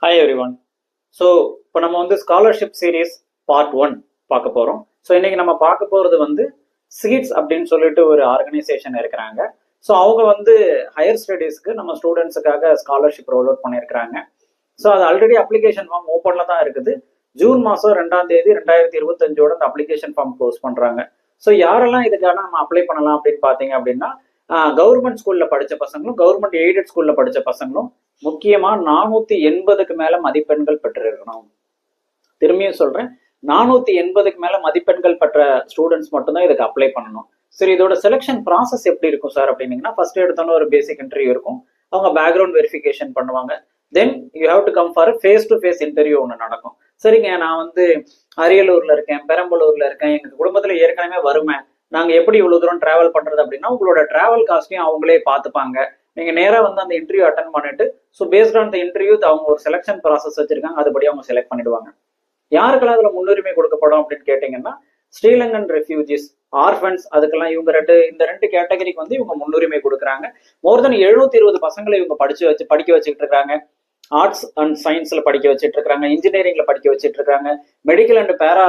Hi every one. So இப்போ நம்ம வந்து ஸ்காலர்ஷிப் சீரீஸ் பார்ட் 1 பார்க்க போகிறோம். ஸோ இன்னைக்கு நம்ம பார்க்க போகிறது வந்து சீட்ஸ் அப்படின்னு சொல்லிட்டு ஒரு ஆர்கனைசேஷன் இருக்கிறாங்க. ஸோ அவங்க வந்து ஹையர் ஸ்டடீஸ்க்கு நம்ம ஸ்டூடெண்ட்ஸுக்காக ஸ்காலர்ஷிப் ரோல் அவுட் பண்ணியிருக்கிறாங்க. ஸோ அது ஆல்ரெடி அப்ளிகேஷன் ஃபார்ம் ஓப்பனில் தான் இருக்குது. ஜூன் மாதம் 2ஆம் தேதி 2025 அந்த அப்ளிகேஷன் ஃபார்ம் க்ளோஸ் பண்ணுறாங்க. ஸோ யாரெல்லாம் இதுக்கான நம்ம அப்ளை பண்ணலாம் அப்படின்னு பார்த்தீங்க அப்படின்னா, கவர்மெண்ட் ஸ்கூலில் படித்த பசங்களும் கவர்மெண்ட் எய்டட் ஸ்கூலில் படித்த பசங்களும் முக்கியமா 480க்கு மேல மதிப்பெண்கள் பெற்றிருக்கணும். திரும்பியும் சொல்றேன், 480க்கு மேல மதிப்பெண்கள் பெற்ற ஸ்டூடெண்ட்ஸ் மட்டும்தான் இதுக்கு அப்ளை பண்ணணும். சரி, இதோட செலெக்ஷன் ப்ராசஸ் எப்படி இருக்கும் சார் அப்படின்னீங்கன்னா, ஃபர்ஸ்ட் எடுத்தோன்னு ஒரு பேசிக் இன்டர்வியூ இருக்கும். அவங்க பேக்ரவுண்ட் வெரிஃபிகேஷன் பண்ணுவாங்க. Then you have to come for face to face interview ஒன்று நடக்கும். சரிங்க, நான் வந்து அரியலூர்ல இருக்கேன், பெரம்பலூர்ல இருக்கேன், எங்க குடும்பத்துல ஏற்கனவே வருவேன், நாங்க எப்படி இவ்வளவு தூரம் டிராவல் பண்றது அப்படின்னா, உங்களோட டிராவல் காஸ்ட்டையும் அவங்களே பார்த்துப்பாங்க. நீங்க நேரா வந்து அந்த இன்டர்வியூ அட்டன் பண்ணிட்டு, so based on the interview அவங்க ஒரு செலெக்ஷன் ப்ராசஸ் வச்சிருக்காங்க, அதுபடி அவங்க செலக்ட் பண்ணிடுவாங்க. யாருக்கெல்லாம் அதுல முன்னுரிமை கொடுக்கப்படும் அப்படின்னு கேட்டீங்கன்னா, ஸ்ரீலங்கன் ரெஃப்யூஜிஸ், ஆர்ஃபன்ஸ், அதுக்கெல்லாம் இவங்க இந்த ரெண்டு கேட்டகரிக்கு வந்து இவங்க முன்னுரிமை கொடுக்குறாங்க. மோர் தென் 720 பசங்களை இவங்க படிக்க வச்சுக்கிட்டு இருக்காங்க. ஆர்ட்ஸ் அண்ட் சயின்ஸ்ல படிக்க வச்சுட்டு இருக்காங்க, இன்ஜினியரிங்ல படிக்க வச்சுட்டு இருக்காங்க, மெடிக்கல் அண்ட் பேரா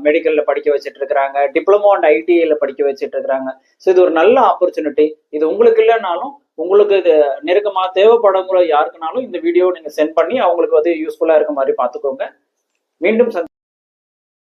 மெடிக்கல்ல படிக்க வச்சுட்டு இருக்காங்க, டிப்ளமோ அண்ட் ஐடிஐல படிக்க வச்சுட்டு இருக்காங்க. ஸோ இது ஒரு நல்ல ஆப்பர்ச்சுனிட்டி. இது உங்களுக்கு இல்லைனாலும் உங்களுக்கு இது நெருக்கமா தேவைப்படுங்கிற யாருக்குனாலும் இந்த வீடியோ நீங்க சென்ட் பண்ணி அவங்களுக்கு வந்து யூஸ்ஃபுல்லா இருக்க மாதிரி பார்த்துக்கோங்க. மீண்டும்